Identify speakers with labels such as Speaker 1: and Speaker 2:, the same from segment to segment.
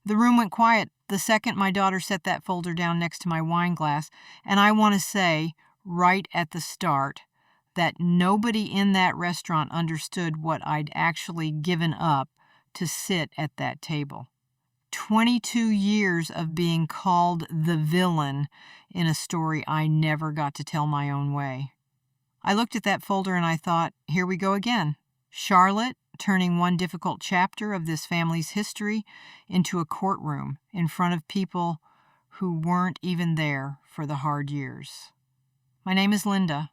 Speaker 1: The room went quiet the second my daughter set that folder down next to my wine glass, and I want to say, right at the start, that nobody in that restaurant understood what I'd actually given up to sit at that table. 22 years of being called the villain in a story I never got to tell my own way. I looked at that folder and I thought, here we go again. Charlotte turning one difficult chapter of this family's history into a courtroom in front of people who weren't even there for the hard years. My name is Linda.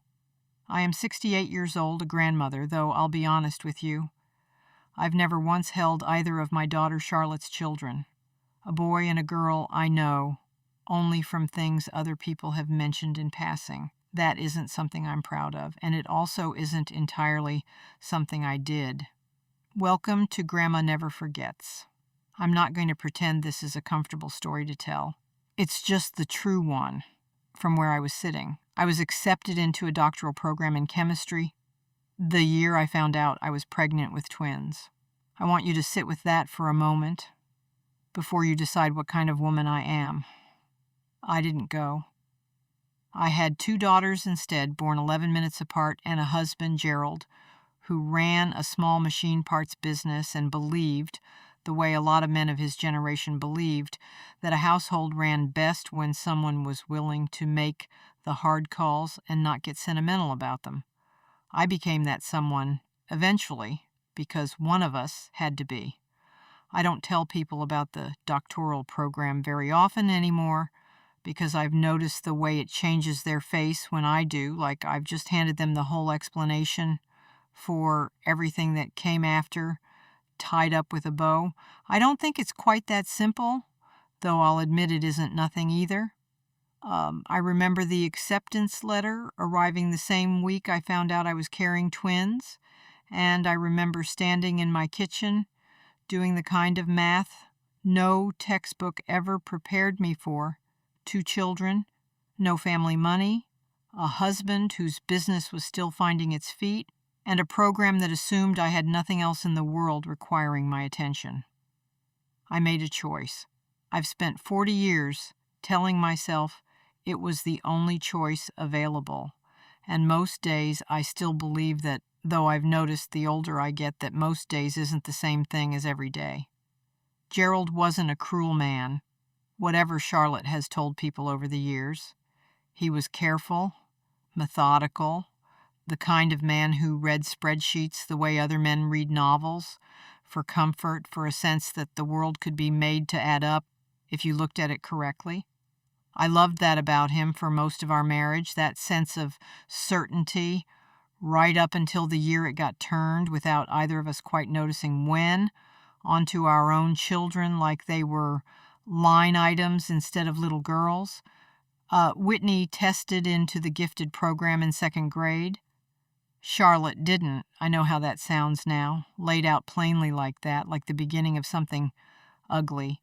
Speaker 1: I am 68 years old, a grandmother, though I'll be honest with you. I've never once held either of my daughter Charlotte's children. A boy and a girl I know only from things other people have mentioned in passing. That isn't something I'm proud of, and it also isn't entirely something I did. Welcome to Grandma Never Forgets. I'm not going to pretend this is a comfortable story to tell. It's just the true one from where I was sitting. I was accepted into a doctoral program in chemistry the year I found out I was pregnant with twins. I want you to sit with that for a moment before you decide what kind of woman I am. I didn't go. I had 2 daughters instead, born 11 minutes apart, and a husband, Gerald, who ran a small machine parts business and believed, the way a lot of men of his generation believed, that a household ran best when someone was willing to make the hard calls and not get sentimental about them. I became that someone eventually because one of us had to be. I don't tell people about the doctoral program very often anymore because I've noticed the way it changes their face when I do, like I've just handed them the whole explanation for everything that came after, tied up with a bow. I don't think it's quite that simple, though I'll admit it isn't nothing either. I remember the acceptance letter arriving the same week I found out I was carrying twins, and I remember standing in my kitchen doing the kind of math no textbook ever prepared me for. 2 children, no family money, a husband whose business was still finding its feet, and a program that assumed I had nothing else in the world requiring my attention. I made a choice. I've spent 40 years telling myself it was the only choice available, and most days I still believe that, though I've noticed the older I get that most days isn't the same thing as every day. Gerald wasn't a cruel man, whatever Charlotte has told people over the years. He was careful, methodical, the kind of man who read spreadsheets the way other men read novels, for comfort, for a sense that the world could be made to add up if you looked at it correctly. I loved that about him for most of our marriage, that sense of certainty, right up until the year it got turned, without either of us quite noticing when, onto our own children like they were line items instead of little girls. Whitney tested into the gifted program in 2nd grade. Charlotte didn't. I know how that sounds now, laid out plainly like that, like the beginning of something ugly.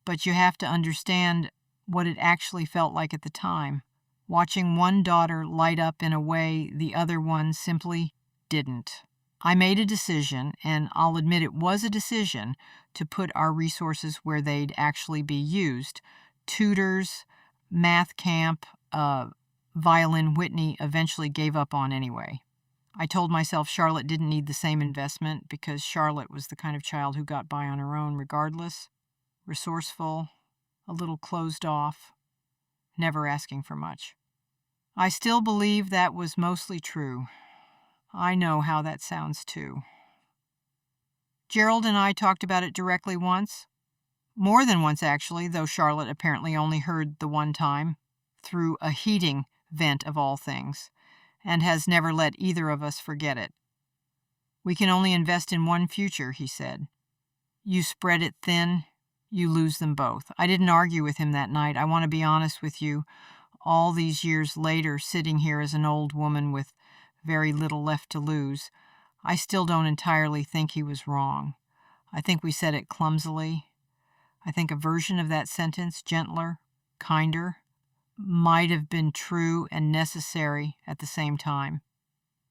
Speaker 1: But you have to understand what it actually felt like at the time, watching one daughter light up in a way the other one simply didn't. I made a decision, and I'll admit it was a decision, to put our resources where they'd actually be used. Tutors, math camp, violin Whitney eventually gave up on anyway. I told myself Charlotte didn't need the same investment because Charlotte was the kind of child who got by on her own regardless, resourceful, a little closed off, never asking for much. I still believe that was mostly true. I know how that sounds too. Gerald and I talked about it directly once. More than once, actually, though Charlotte apparently only heard the one time, through a heating vent of all things, and has never let either of us forget it. We can only invest in one future, he said. You spread it thin, you lose them both. I didn't argue with him that night. I want to be honest with you. All these years later, sitting here as an old woman with very little left to lose, I still don't entirely think he was wrong. I think we said it clumsily. I think a version of that sentence, gentler, kinder, might have been true and necessary at the same time.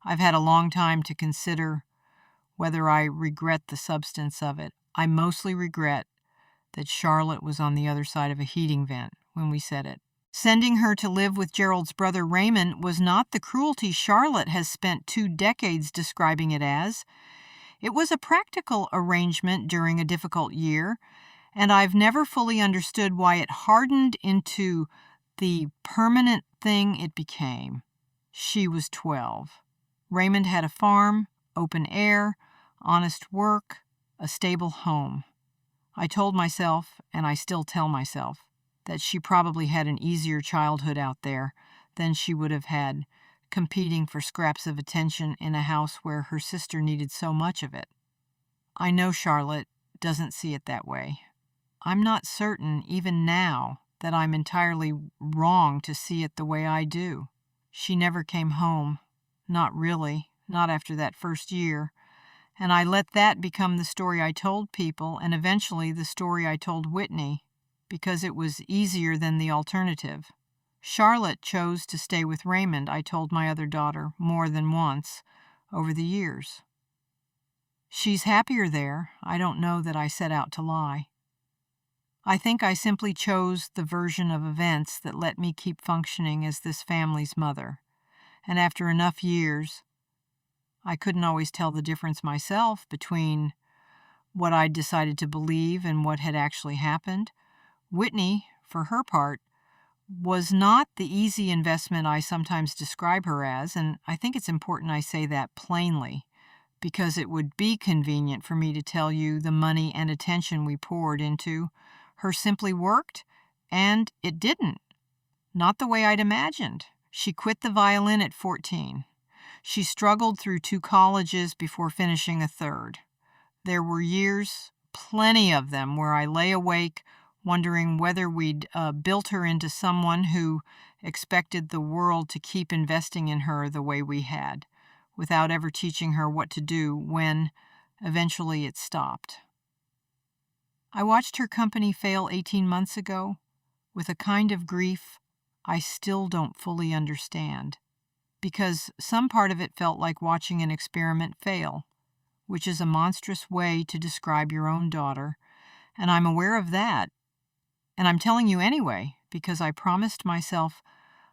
Speaker 1: I've had a long time to consider whether I regret the substance of it. I mostly regret that Charlotte was on the other side of a heating vent when we said it. Sending her to live with Gerald's brother Raymond was not the cruelty Charlotte has spent 2 decades describing it as. It was a practical arrangement during a difficult year, and I've never fully understood why it hardened into the permanent thing it became. She was 12. Raymond had a farm, open air, honest work, a stable home. I told myself, and I still tell myself, that she probably had an easier childhood out there than she would have had competing for scraps of attention in a house where her sister needed so much of it. I know Charlotte doesn't see it that way. I'm not certain, even now, that I'm entirely wrong to see it the way I do. She never came home. Not really, not after that first year. And I let that become the story I told people, and eventually the story I told Whitney, because it was easier than the alternative. Charlotte chose to stay with Raymond, I told my other daughter more than once over the years. She's happier there. I don't know that I set out to lie. I think I simply chose the version of events that let me keep functioning as this family's mother. And after enough years, I couldn't always tell the difference myself between what I'd decided to believe and what had actually happened. Whitney, for her part, was not the easy investment I sometimes describe her as, and I think it's important I say that plainly, because it would be convenient for me to tell you the money and attention we poured into her simply worked, and it didn't. Not the way I'd imagined. She quit the violin at 14. She struggled through 2 colleges before finishing a 3rd. There were years, plenty of them, where I lay awake wondering whether we'd built her into someone who expected the world to keep investing in her the way we had, without ever teaching her what to do when eventually it stopped. I watched her company fail 18 months ago with a kind of grief I still don't fully understand, because some part of it felt like watching an experiment fail, which is a monstrous way to describe your own daughter, and I'm aware of that. And I'm telling you anyway, because I promised myself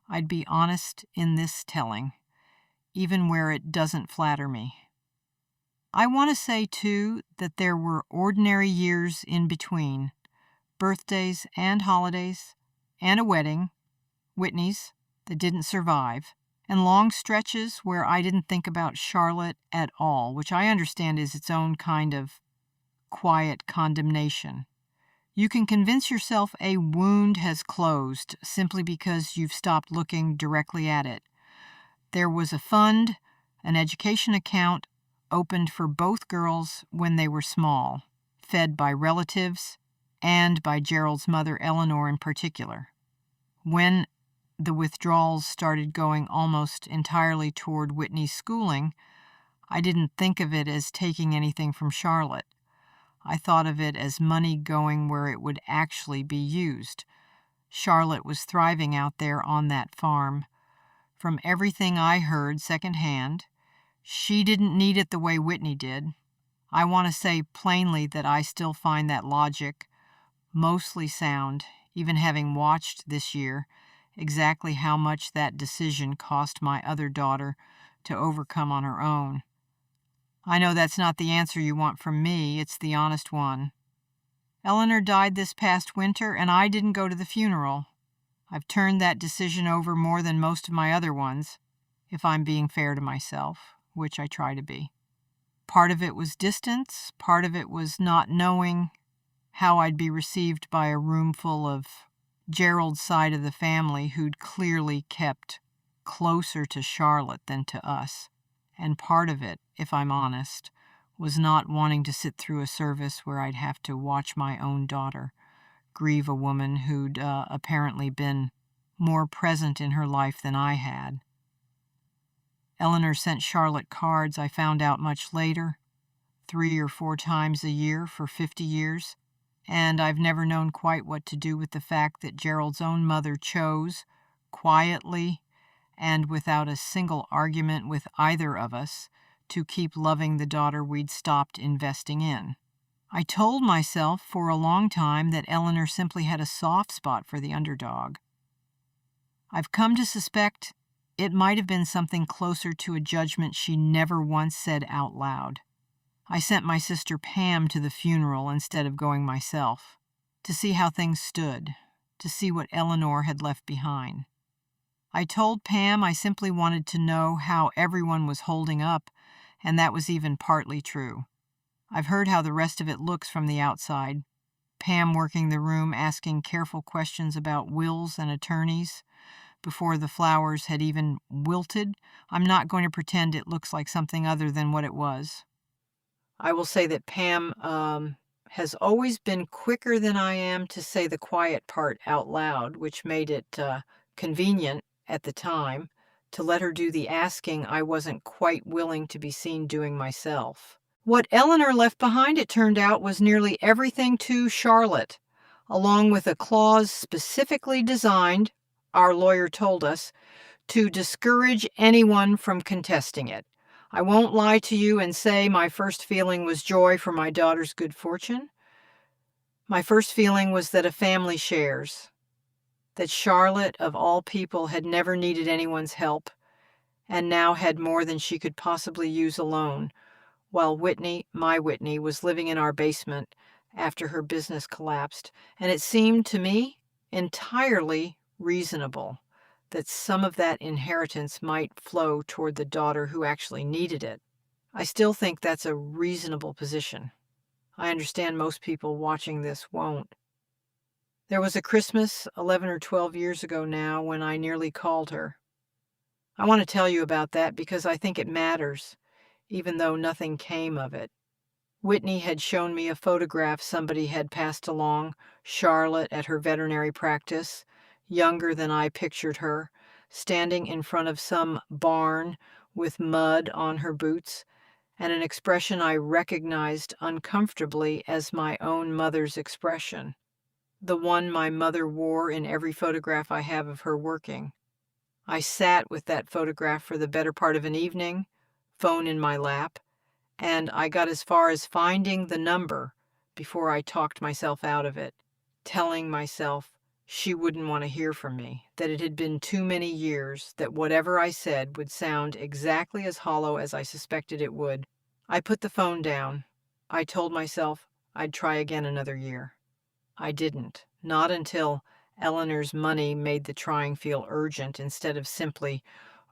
Speaker 1: I'd be honest in this telling, even where it doesn't flatter me. I want to say, too, that there were ordinary years in between, birthdays and holidays, and a wedding, Whitney's, that didn't survive, and long stretches where I didn't think about Charlotte at all, which I understand is its own kind of quiet condemnation. You can convince yourself a wound has closed simply because you've stopped looking directly at it. There was a fund, an education account, opened for both girls when they were small, fed by relatives and by Gerald's mother, Eleanor, in particular. When the withdrawals started going almost entirely toward Whitney's schooling, I didn't think of it as taking anything from Charlotte. I thought of it as money going where it would actually be used. Charlotte was thriving out there on that farm. From everything I heard secondhand, she didn't need it the way Whitney did. I want to say plainly that I still find that logic mostly sound, even having watched this year exactly how much that decision cost my other daughter to overcome on her own. I know that's not the answer you want from me, it's the honest one. Eleanor died this past winter, and I didn't go to the funeral. I've turned that decision over more than most of my other ones, if I'm being fair to myself, which I try to be. Part of it was distance, part of it was not knowing how I'd be received by a room full of Gerald's side of the family who'd clearly kept closer to Charlotte than to us. And part of it, if I'm honest, was not wanting to sit through a service where I'd have to watch my own daughter grieve a woman who'd apparently been more present in her life than I had. Eleanor sent Charlotte cards, I found out much later, 3 or 4 times a year for 50 years, and I've never known quite what to do with the fact that Gerald's own mother chose, quietly and without a single argument with either of us, to keep loving the daughter we'd stopped investing in. I told myself for a long time that Eleanor simply had a soft spot for the underdog. I've come to suspect it might have been something closer to a judgment she never once said out loud. I sent my sister Pam to the funeral instead of going myself, to see how things stood, to see what Eleanor had left behind. I told Pam I simply wanted to know how everyone was holding up, and that was even partly true. I've heard how the rest of it looks from the outside. Pam working the room, asking careful questions about wills and attorneys before the flowers had even wilted. I'm not going to pretend it looks like something other than what it was. I will say that Pam has always been quicker than I am to say the quiet part out loud, which made it convenient at the time to let her do the asking I wasn't quite willing to be seen doing myself. What Eleanor left behind, it turned out, was nearly everything to Charlotte, along with a clause specifically designed, our lawyer told us, to discourage anyone from contesting it. I won't lie to you and say my first feeling was joy for my daughter's good fortune. My first feeling was that a family shares, that Charlotte, of all people, had never needed anyone's help and now had more than she could possibly use alone, while Whitney, my Whitney, was living in our basement after her business collapsed, and it seemed to me entirely reasonable that some of that inheritance might flow toward the daughter who actually needed it. I still think that's a reasonable position. I understand most people watching this won't. There was a Christmas 11 or 12 years ago now when I nearly called her. I want to tell you about that because I think it matters, even though nothing came of it. Whitney had shown me a photograph somebody had passed along, Charlotte at her veterinary practice, younger than I pictured her, standing in front of some barn with mud on her boots, and an expression I recognized uncomfortably as my own mother's expression, the one my mother wore in every photograph I have of her working. I sat with that photograph for the better part of an evening, phone in my lap, and I got as far as finding the number before I talked myself out of it, telling myself she wouldn't want to hear from me, that it had been too many years, that whatever I said would sound exactly as hollow as I suspected it would. I put the phone down. I told myself I'd try again another year. I didn't, not until Eleanor's money made the trying feel urgent instead of simply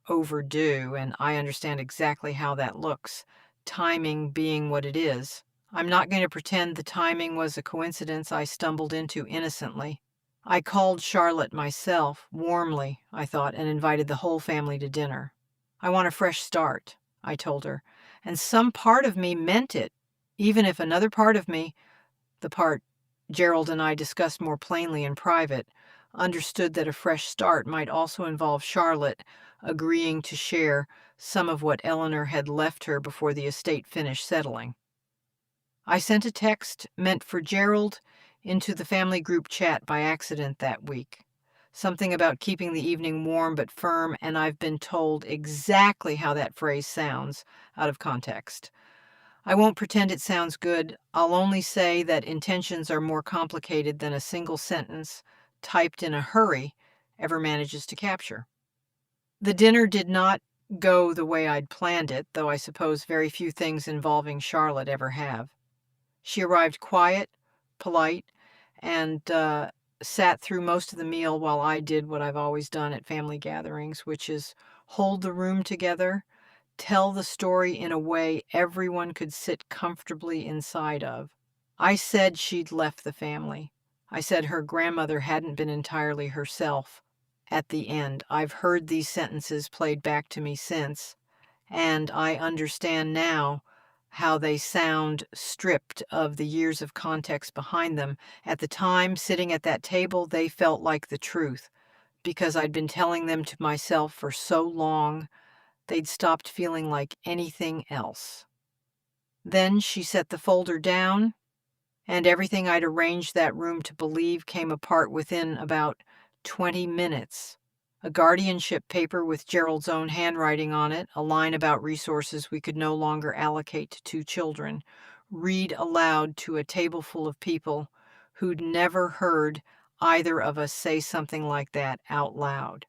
Speaker 1: overdue, and I understand exactly how that looks, timing being what it is. I'm not going to pretend the timing was a coincidence I stumbled into innocently. I called Charlotte myself, warmly, I thought, and invited the whole family to dinner. I want a fresh start, I told her, and some part of me meant it, even if another part of me, the part Gerald and I discussed more plainly in private, understood that a fresh start might also involve Charlotte agreeing to share some of what Eleanor had left her before the estate finished settling. I sent a text meant for Gerald into the family group chat by accident that week. Something about keeping the evening warm but firm, and I've been told exactly how that phrase sounds out of context. I won't pretend it sounds good. I'll only say that intentions are more complicated than a single sentence typed in a hurry ever manages to capture. The dinner did not go the way I'd planned it, though I suppose very few things involving Charlotte ever have. She arrived quiet, polite, and sat through most of the meal while I did what I've always done at family gatherings, which is hold the room together, tell the story in a way everyone could sit comfortably inside of. I said she'd left the family. I said her grandmother hadn't been entirely herself. At the end, I've heard these sentences played back to me since, and I understand now how they sound stripped of the years of context behind them. At the time, sitting at that table, they felt like the truth, because I'd been telling them to myself for so long they'd stopped feeling like anything else. Then she set the folder down, and everything I'd arranged that room to believe came apart within about 20 minutes. A guardianship paper with Gerald's own handwriting on it, a line about resources we could no longer allocate to two children, read aloud to a table full of people who'd never heard either of us say something like that out loud.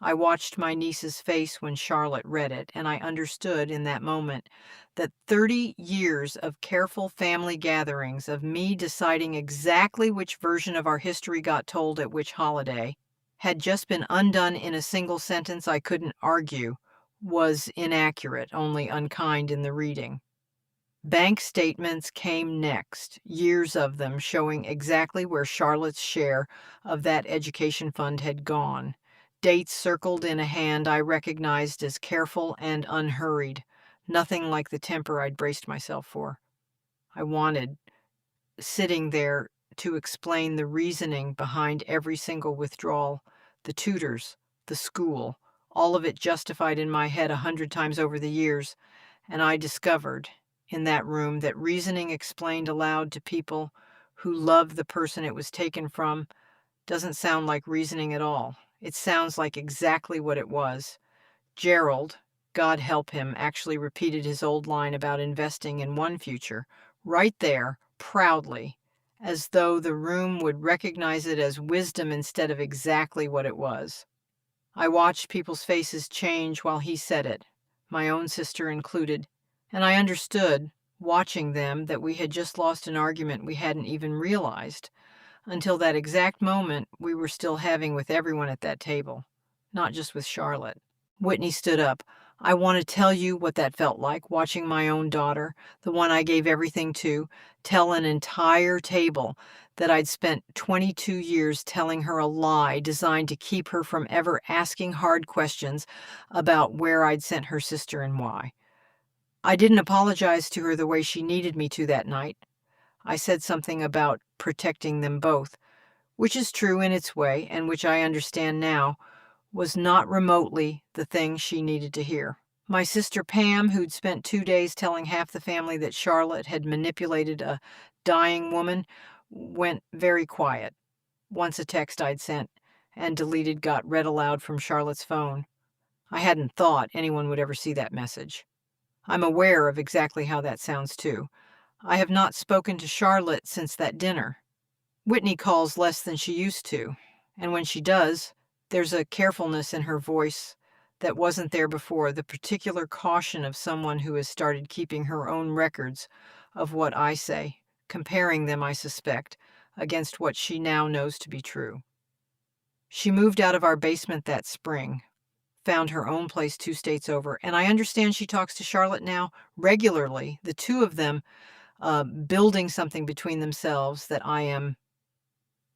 Speaker 1: I watched my niece's face when Charlotte read it, and I understood in that moment that 30 years of careful family gatherings, of me deciding exactly which version of our history got told at which holiday, had just been undone in a single sentence I couldn't argue was inaccurate, only unkind in the reading. Bank statements came next, years of them showing exactly where Charlotte's share of that education fund had gone. Dates circled in a hand I recognized as careful and unhurried, nothing like the temper I'd braced myself for. I wanted, sitting there, to explain the reasoning behind every single withdrawal, the tutors, the school, all of it justified in my head 100 times over the years, and I discovered in that room that reasoning explained aloud to people who love the person it was taken from doesn't sound like reasoning at all. It sounds like exactly what it was. Gerald, God help him, actually repeated his old line about investing in one future, right there, proudly, as though the room would recognize it as wisdom instead of exactly what it was. I watched people's faces change while he said it, my own sister included, and I understood, watching them, that we had just lost an argument we hadn't even realized. Until that exact moment, we were still having with everyone at that table, not just with Charlotte. Whitney stood up. I want to tell you what that felt like, watching my own daughter, the one I gave everything to, tell an entire table that I'd spent 22 years telling her a lie designed to keep her from ever asking hard questions about where I'd sent her sister and why. I didn't apologize to her the way she needed me to that night. I said something about protecting them both, which is true in its way, and which I understand now was not remotely the thing she needed to hear. My sister Pam, who'd spent 2 days telling half the family that Charlotte had manipulated a dying woman, went very quiet. Once a text I'd sent and deleted got read aloud from Charlotte's phone. I hadn't thought anyone would ever see that message. I'm aware of exactly how that sounds too. I have not spoken to Charlotte since that dinner. Whitney calls less than she used to, and when she does, there's a carefulness in her voice that wasn't there before, the particular caution of someone who has started keeping her own records of what I say, comparing them, I suspect, against what she now knows to be true. She moved out of our basement that spring, found her own place 2 states over, and I understand she talks to Charlotte now regularly, the two of them building something between themselves that I am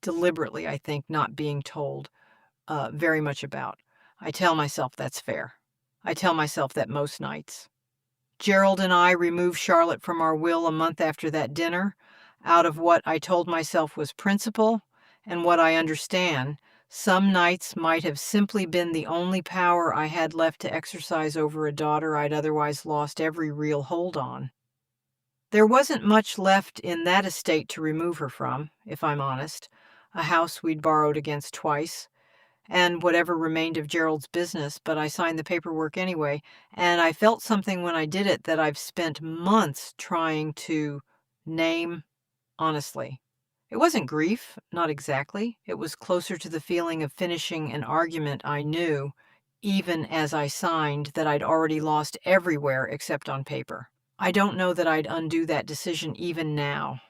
Speaker 1: deliberately, I think, not being told very much about. I tell myself that's fair. I tell myself that most nights. Gerald and I removed Charlotte from our will a month after that dinner, out of what I told myself was principle, and what I understand, some nights might have simply been the only power I had left to exercise over a daughter I'd otherwise lost every real hold on. There wasn't much left in that estate to remove her from, if I'm honest. A house we'd borrowed against twice, and whatever remained of Gerald's business, but I signed the paperwork anyway, and I felt something when I did it that I've spent months trying to name honestly. It wasn't grief, not exactly. It was closer to the feeling of finishing an argument I knew, even as I signed, that I'd already lost everywhere except on paper. I don't know that I'd undo that decision even now.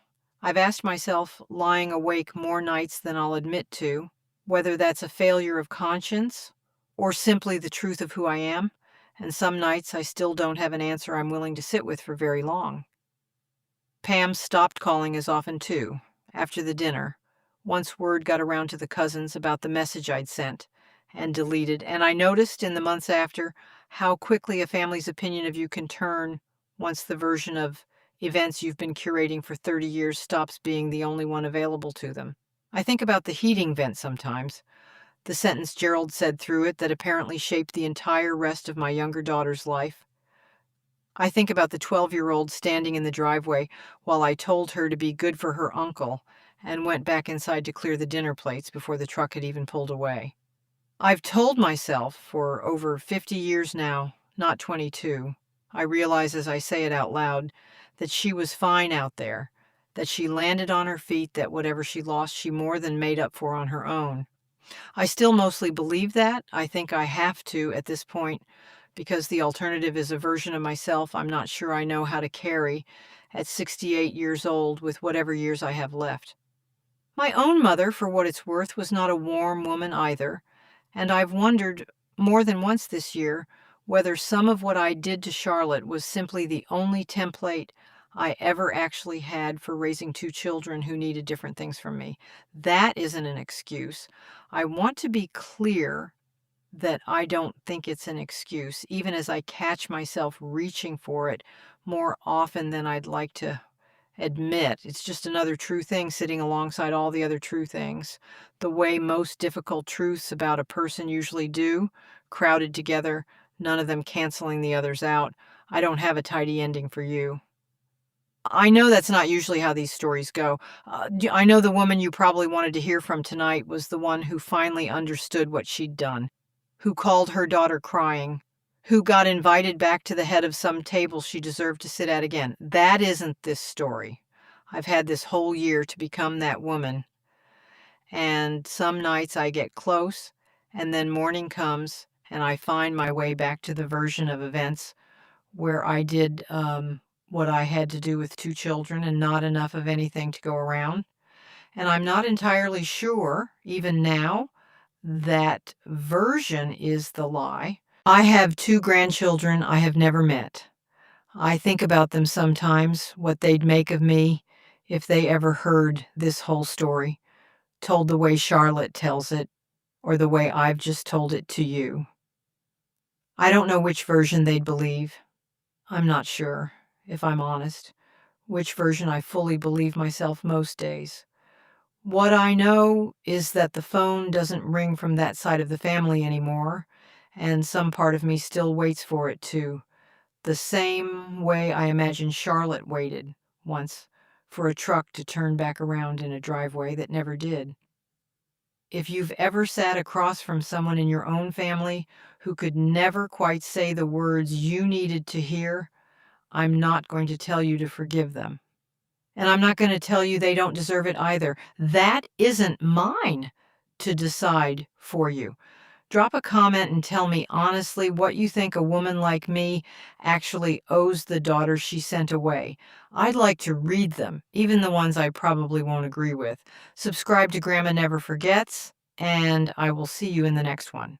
Speaker 1: I've asked myself, lying awake more nights than I'll admit to, whether that's a failure of conscience or simply the truth of who I am, and some nights I still don't have an answer I'm willing to sit with for very long. Pam stopped calling as often too, after the dinner, once word got around to the cousins about the message I'd sent and deleted, and I noticed in the months after how quickly a family's opinion of you can turn once the version of events you've been curating for 30 years stops being the only one available to them. I think about the heating vent sometimes, the sentence Gerald said through it that apparently shaped the entire rest of my younger daughter's life. I think about the 12-year-old standing in the driveway while I told her to be good for her uncle and went back inside to clear the dinner plates before the truck had even pulled away. I've told myself for over 50 years now, not 22, I realize as I say it out loud, that she was fine out there, that she landed on her feet, that whatever she lost, she more than made up for on her own. I still mostly believe that. I think I have to at this point because the alternative is a version of myself I'm not sure I know how to carry at 68 years old with whatever years I have left. My own mother, for what it's worth, was not a warm woman either, and I've wondered more than once this year whether some of what I did to Charlotte was simply the only template I ever actually had for raising two children who needed different things from me. That isn't an excuse. I want to be clear that I don't think it's an excuse, even as I catch myself reaching for it more often than I'd like to admit. It's just another true thing sitting alongside all the other true things. The way most difficult truths about a person usually do, crowded together, none of them canceling the others out. I don't have a tidy ending for you. I know that's not usually how these stories go. I know the woman you probably wanted to hear from tonight was the one who finally understood what she'd done, who called her daughter crying, who got invited back to the head of some table she deserved to sit at again. That isn't this story. I've had this whole year to become that woman. And some nights I get close, and then morning comes, and I find my way back to the version of events where I did what I had to do with two children and not enough of anything to go around. And I'm not entirely sure, even now, that version is the lie. I have two grandchildren I have never met. I think about them sometimes, what they'd make of me if they ever heard this whole story, told the way Charlotte tells it, or the way I've just told it to you. I don't know which version they'd believe. I'm not sure, if I'm honest, which version I fully believe myself most days. What I know is that the phone doesn't ring from that side of the family anymore, and some part of me still waits for it to, the same way I imagine Charlotte waited once for a truck to turn back around in a driveway that never did. If you've ever sat across from someone in your own family who could never quite say the words you needed to hear, I'm not going to tell you to forgive them. And I'm not going to tell you they don't deserve it either. That isn't mine to decide for you. Drop a comment and tell me honestly what you think a woman like me actually owes the daughter she sent away. I'd like to read them, even the ones I probably won't agree with. Subscribe to Grandma Never Forgets, and I will see you in the next one.